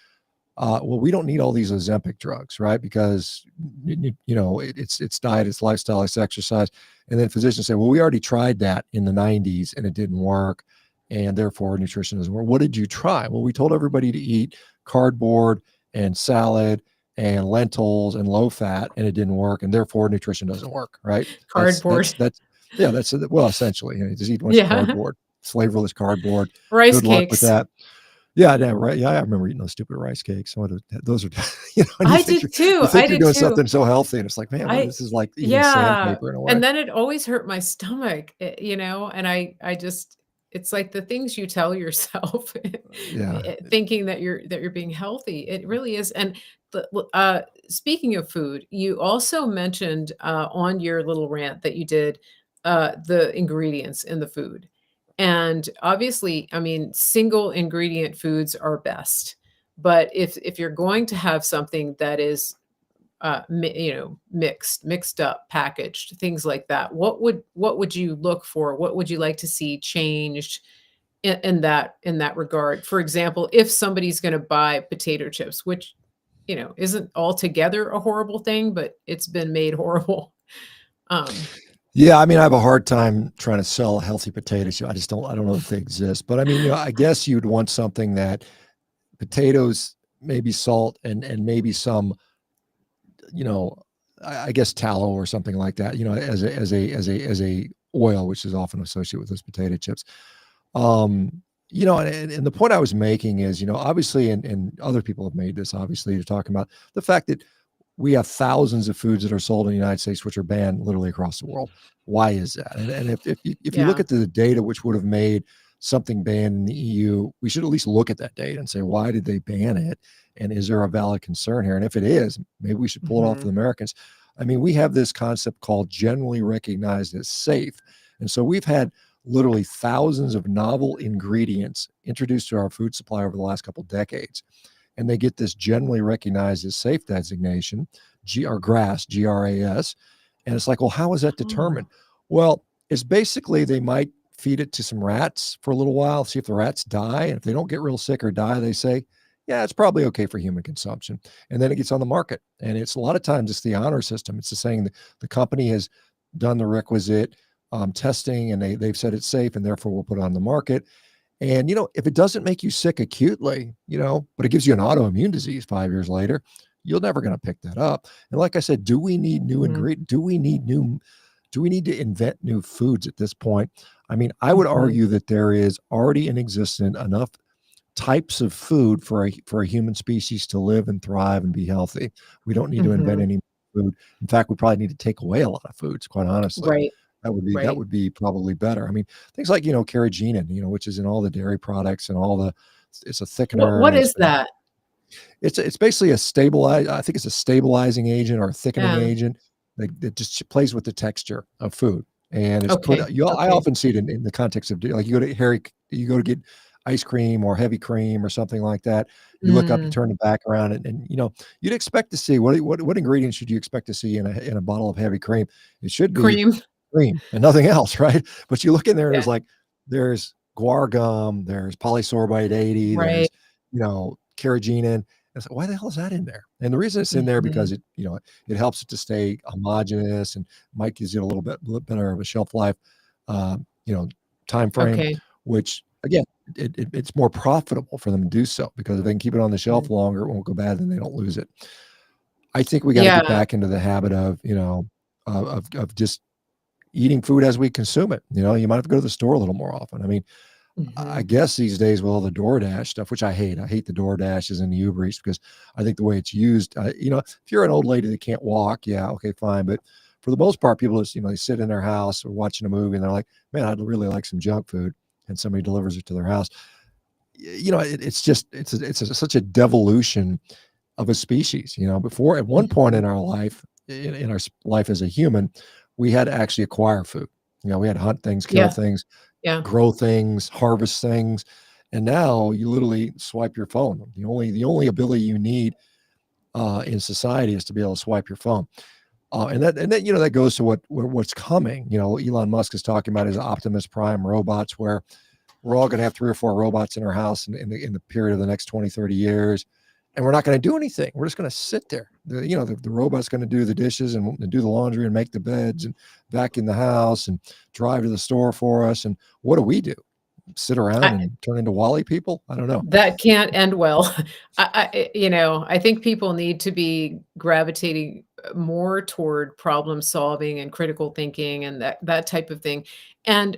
well, we don't need all these Ozempic drugs, right? Because it's diet, it's lifestyle, it's exercise. And then physicians say, well, we already tried that in the 90s and it didn't work, and therefore nutrition doesn't work. What did you try? Well, we told everybody to eat cardboard and salad and lentils and low fat, and it didn't work, and therefore nutrition doesn't work, right? That's Cardboard. that's that's yeah, that's well, essentially, just eat a bunch of Yeah. cardboard, flavorless cardboard. Rice Good luck with cakes. that. Yeah, yeah, right. Yeah, I remember eating those stupid rice cakes. Those are, and I did you too, I think you're did doing too. something so healthy, and it's like, man, I this is like eating yeah, sandpaper in a way. and then it always hurt my stomach, and I just it's like the things you tell yourself, Yeah. thinking that you're being healthy. It really is. And speaking of food, you also mentioned, on your little rant that you did, the ingredients in the food. And obviously, I mean, single ingredient foods are best. But if you're going to have something that is mixed up, packaged, things like that. What would you look for? What would you like to see changed in that regard? For example, if somebody's going to buy potato chips, which isn't altogether a horrible thing, but it's been made horrible. Um, Yeah, I mean, I have a hard time trying to sell healthy potatoes. I don't know if they exist. But I mean, I guess you'd want something that potatoes, maybe salt, and maybe some, you know, I guess tallow or something like that, as a oil, which is often associated with those potato chips. And the point I was making is, obviously, and other people have made this, obviously, you're talking about the fact that we have thousands of foods that are sold in the United States, which are banned literally across the world. Why is that? And if you look yeah. at the data, which would have made something banned in the EU, we should at least look at that data and say, why did they ban it? And is there a valid concern here? And if it is, maybe we should pull it off the Mhm. Americans. I mean, we have this concept called generally recognized as safe. And so we've had literally thousands of novel ingredients introduced to our food supply over the last couple of decades, and they get this generally recognized as safe designation, or GRAS, GRAS. And it's like, well, how is that Oh. determined? Well, it's basically they might feed it to some rats for a little while, see if the rats die. And if they don't get real sick or die, they say, yeah, it's probably okay for human consumption. And then it gets on the market. And it's a lot of times it's the honor system. It's the saying that the company has done the requisite testing, and they've said it's safe, and therefore we'll put it on the market. And if it doesn't make you sick acutely, but it gives you an autoimmune disease 5 years later, you're never going to pick that up. And like I said, do we need new Mhm. ingredient? Do we need to invent new foods at this point? I mean, I would Mhm. argue that there is already in existence enough types of food for a human species to live and thrive and be healthy. We don't need to invent Mhm. any food. In fact, we probably need to take away a lot of foods, quite honestly. Right, That right. would be probably better. I mean, things like, carrageenan, which is in all the dairy products and all the it's a thickener, What and it's is been that? it's basically a stabilize I think it's a stabilizing agent or a thickening Yeah. agent that just plays with the texture of food. And it's put Okay, I okay. often see it in the context of like you go to get ice cream or heavy cream or something like that. You look up, you Mm. turn the back around, and you'd expect to see what ingredients should you expect to see in a bottle of heavy cream? It should be Cream. cream and nothing else, right? But you look in there and Yeah, there's guar gum, there's polysorbate 80, right. there's, carrageenan. It's like, why the hell is that in there? And the reason it's in there Mhm. because it helps it to stay homogeneous and might gives you a little better of a shelf life, you know, time frame, Okay. which again, it's more profitable for them to do so because if they can keep it on the Mm. shelf longer, it won't go bad, then they don't lose it. I think we got to get Yeah. back into the habit of, of just eating food as we consume it. You might have to go to the store a little more often. I mean, I Mhm. guess these days with all the DoorDash stuff, which I hate the DoorDashes and the Uber Eats because I think the way it's used, if you're an old lady that can't walk, yeah, okay, fine. But for the most part, people just, they sit in their house or watching a movie and they're like, man, I'd really like some junk food. And somebody delivers it to their house. It's just, such a devolution of a species. Before at one point Mhm. in our life, in our life as a human, we had to actually acquire food. We had to hunt things, kill Yeah, things, yeah. grow things, harvest things, and now you literally swipe your phone. The only ability you need in society is to be able to swipe your phone. And then that goes to what's coming. Elon Musk is talking about his Optimus Prime robots, where we're all going to have 3 or 4 robots in our house in the period of the next 20, 30 years. And we're not going to do anything. We're just going to sit there. The robot's going to do the dishes and do the laundry and make the beds and vacuum the house and drive to the store for us. And what do we do? Sit around I and turn into Wally people? I don't know. That can't end well. I think people need to be gravitating, more toward problem solving and critical thinking and that type of thing. And,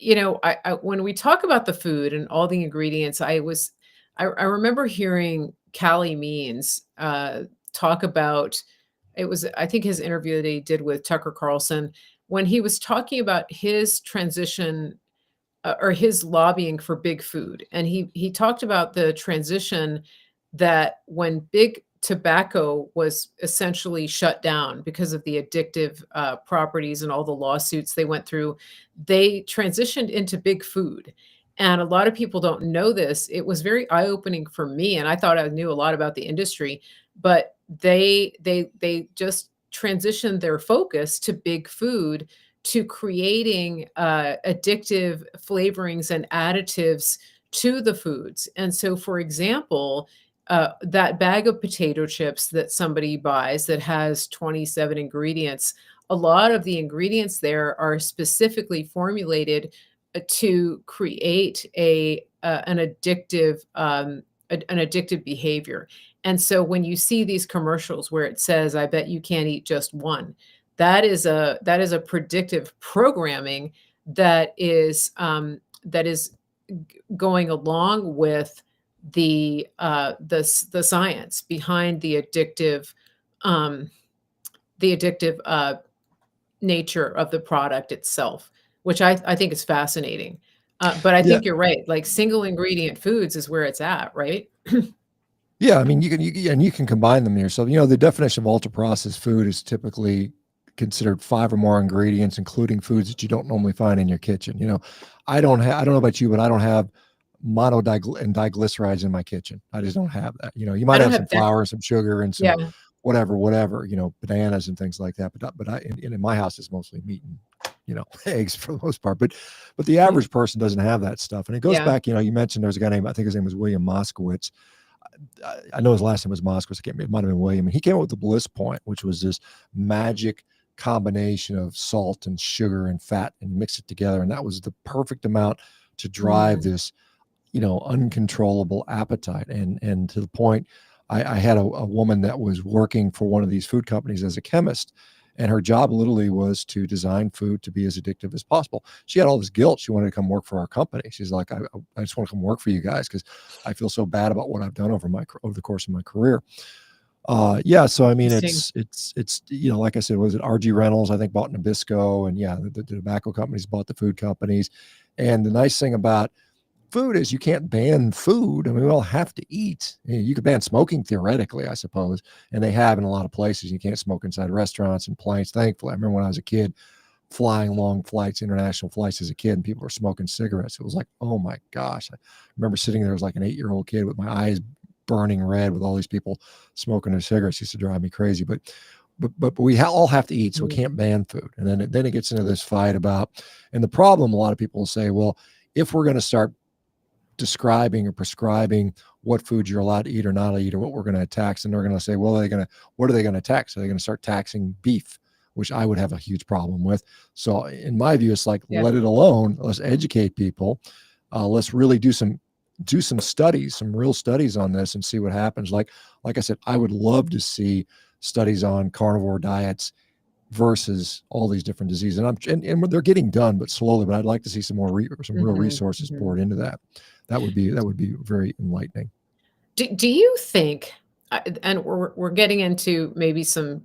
I when we talk about the food and all the ingredients, I remember hearing Callie Means, talk about it was I think his interview that he did with Tucker Carlson, when he was talking about his transition or his lobbying for big food. And he talked about the transition that when big tobacco was essentially shut down because of the addictive properties and all the lawsuits they went through, they transitioned into big food. And a lot of people don't know this. It was very eye-opening for me, and I thought I knew a lot about the industry, but they just transitioned their focus to big food, to creating addictive flavorings and additives to the foods. And so, for example, that bag of potato chips that somebody buys that has 27 ingredients, a lot of the ingredients there are specifically formulated to create an addictive behavior. And so when you see these commercials where it says, "I bet you can't eat just one," that is a predictive programming that is going along with the science behind um, the addictive nature of the product itself, which I think is fascinating. But I Yeah. think you're right. Like single ingredient foods is where it's at, right? Yeah, I mean, you can combine them yourself. The definition of ultra processed food is typically considered 5 or more ingredients, including foods that you don't normally find in your kitchen. I don't know about you, but I don't have mono and diglycerides in my kitchen. I just don't have that. You I might don't have have some that. flour and some sugar and some Yeah. whatever, bananas and things like that. In my house, it's mostly meat and, eggs for the most part. But the Mm, average person doesn't have that stuff. And it goes yeah. back, you mentioned there's a guy named, I think his name was William Moskowitz. I know his last name was Moskowitz. It might have been William. And he came up with the bliss point, which was this magic combination of salt and sugar and fat and mix it together. And that was the perfect amount to drive Mm. this, uncontrollable appetite. And to the point, I had a woman that was working for one of these food companies as a chemist, and her job literally was to design food to be as addictive as possible. She had all this guilt. She wanted to come work for our company. She's like, I just want to come work for you guys because I feel so bad about what I've done over the course of my career. Yeah, so I mean, Interesting. it's like I said, was it RG Reynolds? I think bought Nabisco, and yeah, the tobacco companies bought the food companies. And the nice thing about food is you can't ban food. I mean, we all have to eat. You could ban smoking theoretically, I suppose, and they have in a lot of places. You can't smoke inside restaurants and planes. Thankfully, I remember when I was a kid flying long flights, international flights as a kid, and people were smoking cigarettes. It was like, oh my gosh. I remember sitting there as like an 8-year-old kid with my eyes burning red with all these people smoking their cigarettes. It used to drive me crazy. But we all have to eat, so we Mm. can't ban food. And then it gets into this fight about, and the problem, a lot of people will say, well, if we're going to start describing or prescribing what foods you're allowed to eat or not eat, or what we're going to tax, and they're going to say, well, what are they going to tax? Are they going to start taxing beef, which I would have a huge problem with? So in my view, it's like, Yeah. let it alone. Let's educate people. Let's really do some studies, some real studies on this, and see what happens. Like I said, I would love to see studies on carnivore diets versus all these different diseases. And they're getting done, but slowly. But I'd like to see some real Mhm, resources mhm. poured into that. That would be very enlightening. Do you think, and we're getting into maybe some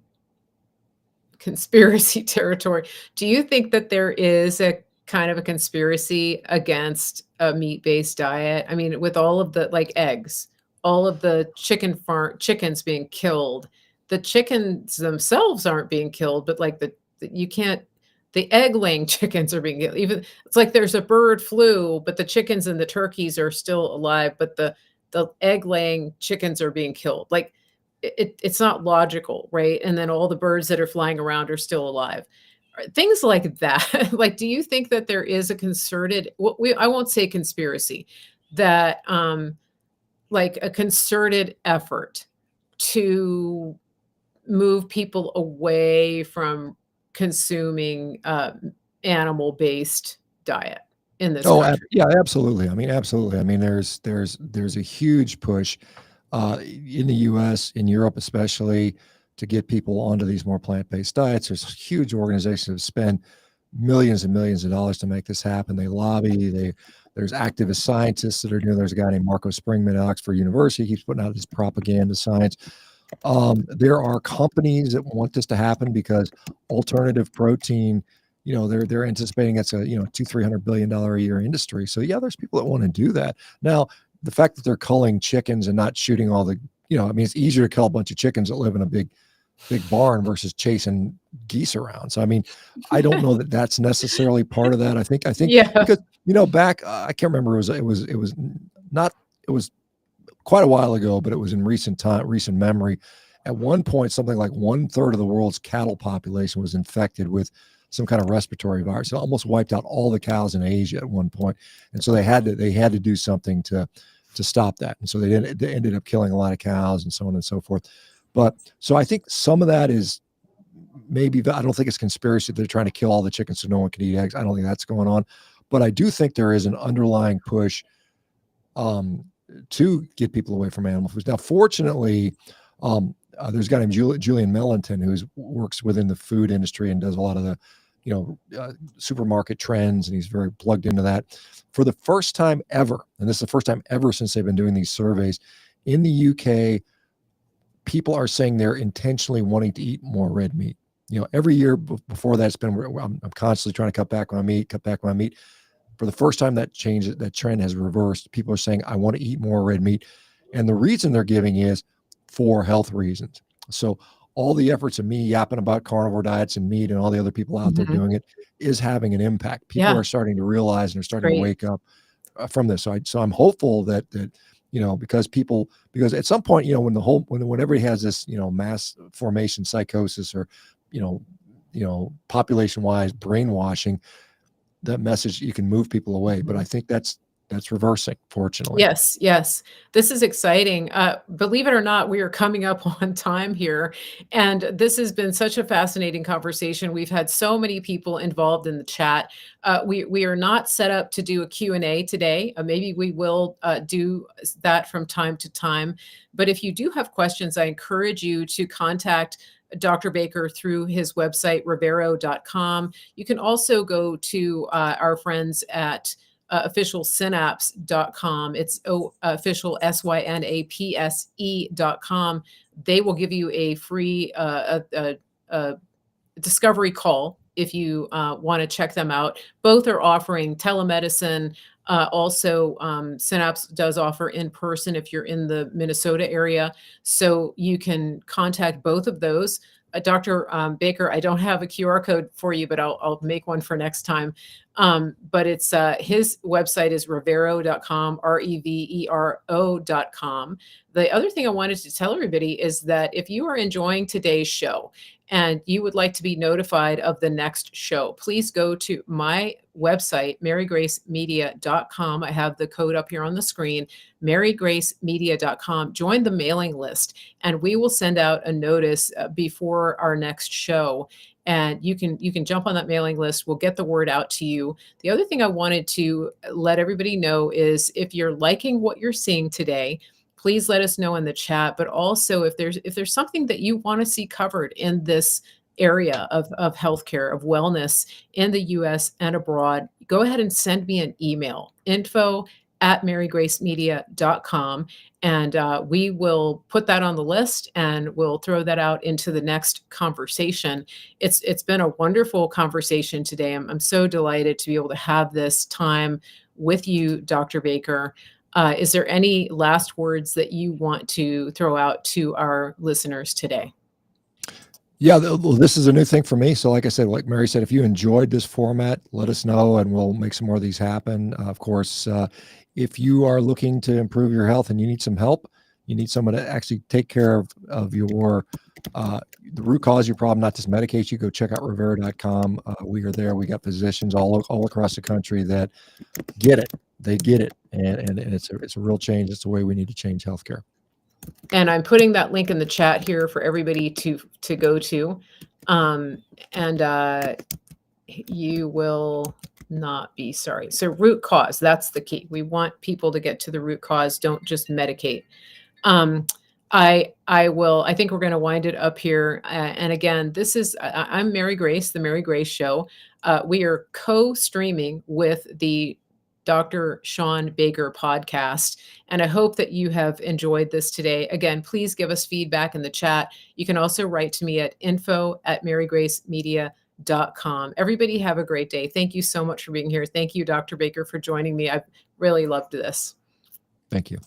conspiracy territory. Do you think that there is a kind of a conspiracy against a meat-based diet? I mean, with all of the like eggs, all of the chickens being killed, the chickens themselves aren't being killed, but like you can't the egg-laying chickens are being killed. Even it's like there's a bird flu, but the chickens and the turkeys are still alive, but the egg-laying chickens are being killed. Like it's not logical, right? And then all the birds that are flying around are still alive. Things like that. Like, do you think that there is a concerted I won't say conspiracy, that like a concerted effort to move people away from consuming animal-based diet in this Oh, country? yeah, absolutely. I mean, absolutely. I mean, there's a huge push in the U.S., in Europe especially, to get people onto these more plant-based diets. There's huge organizations that spend millions and millions of dollars to make this happen. They lobby. There's activist scientists that are doing. There's a guy named Marco Springman at Oxford University. He keeps putting out this propaganda science. There are companies that want this to happen because alternative protein, they're anticipating it's a $200-300 billion a year industry. So yeah, there's people that want to do that. Now, the fact that they're culling chickens and not shooting all the, I mean, it's easier to kill a bunch of chickens that live in a big barn versus chasing geese around. So I mean, I don't know that that's necessarily part of that. I think Yeah. because back, I can't remember, it was not, it was quite a while ago, but it was in recent memory. At one point, something like 1/3 of the world's cattle population was infected with some kind of respiratory virus. It almost wiped out all the cows in Asia at one point, and so they had to do something to stop that. And so they ended up killing a lot of cows and so on and so forth. But so I think some of that is maybe, I don't think it's conspiracy. They're trying to kill all the chickens so no one can eat eggs. I don't think that's going on, but I do think there is an underlying push um, to get people away from animal foods. Now, fortunately, there's a guy named Julian Mellonton who works within the food industry and does a lot of the, supermarket trends, and he's very plugged into that. For the first time ever, and this is the first time ever since they've been doing these surveys in the UK, people are saying they're intentionally wanting to eat more red meat. Every year before that, it's been, I'm constantly trying to cut back my meat. For the first time, that trend has reversed. People are saying, I want to eat more red meat. And the reason they're giving is for health reasons. So all the efforts of me yapping about carnivore diets and meat and all the other people out there Mhm. doing it is having an impact. People Yeah, are starting to realize and are it's starting to great. wake up from this. So I'm hopeful that because at some point, when everybody has this, mass formation psychosis or, you know, population wise brainwashing, that message, you can move people away. But Mhm. I think that's that's reversing, fortunately. Yes, yes. This is exciting. Believe it or not, we are coming up on time here, and this has been such a fascinating conversation. We've had so many people involved in the chat. We are not set up to do a Q&A today. Maybe we will do that from time to time. But if you do have questions, I encourage you to contact Dr. Baker through his website, rivero.com. You can also go to our friends at officialsynapse.com. It's official synapse.com. They will give you a free discovery call if you want to check them out. Both are offering telemedicine. Also, Synapse does offer in person if you're in the Minnesota area. So you can contact both of those. Dr. Baker, I don't have a QR code for you, but I'll make one for next time. But it's his website is revero.com, revero.com. The other thing I wanted to tell everybody is that if you are enjoying today's show and you would like to be notified of the next show, please go to my website, marygracemedia.com. I have the code up here on the screen, marygracemedia.com. Join the mailing list, and we will send out a notice before our next show. And you can jump on that mailing list. We'll get the word out to you. The other thing I wanted to let everybody know is if you're liking what you're seeing today, please let us know in the chat. But also, if there's something that you want to see covered in this area of healthcare, of wellness in the US and abroad, go ahead and send me an email, info@marygracemedia.com. And we will put that on the list and we'll throw that out into the next conversation. It's been a wonderful conversation today. I'm so delighted to be able to have this time with you, Dr. Baker. Is there any last words that you want to throw out to our listeners today? Yeah, well, this is a new thing for me. So, like I said, like Mary said, if you enjoyed this format, let us know and we'll make some more of these happen. Of course, if you are looking to improve your health and you need some help, you need someone to actually take care of your the root cause of your problem, not just medicate you, go check out rivero.com. We are there. We got physicians all across the country that get it. They get it. And it's a real change. It's the way we need to change healthcare. And I'm putting that link in the chat here for everybody to go to. And you will not be sorry. So root cause, that's the key. We want people to get to the root cause. Don't just medicate. I think we're going to wind it up here. And again, I'm Mary Grace, the Mary Grace Show. We are co-streaming with the Dr. Shawn Baker podcast. And I hope that you have enjoyed this today. Again, please give us feedback in the chat. You can also write to me at info@marygracemedia.com. Everybody have a great day. Thank you so much for being here. Thank you, Dr. Baker, for joining me. I've really loved this. Thank you.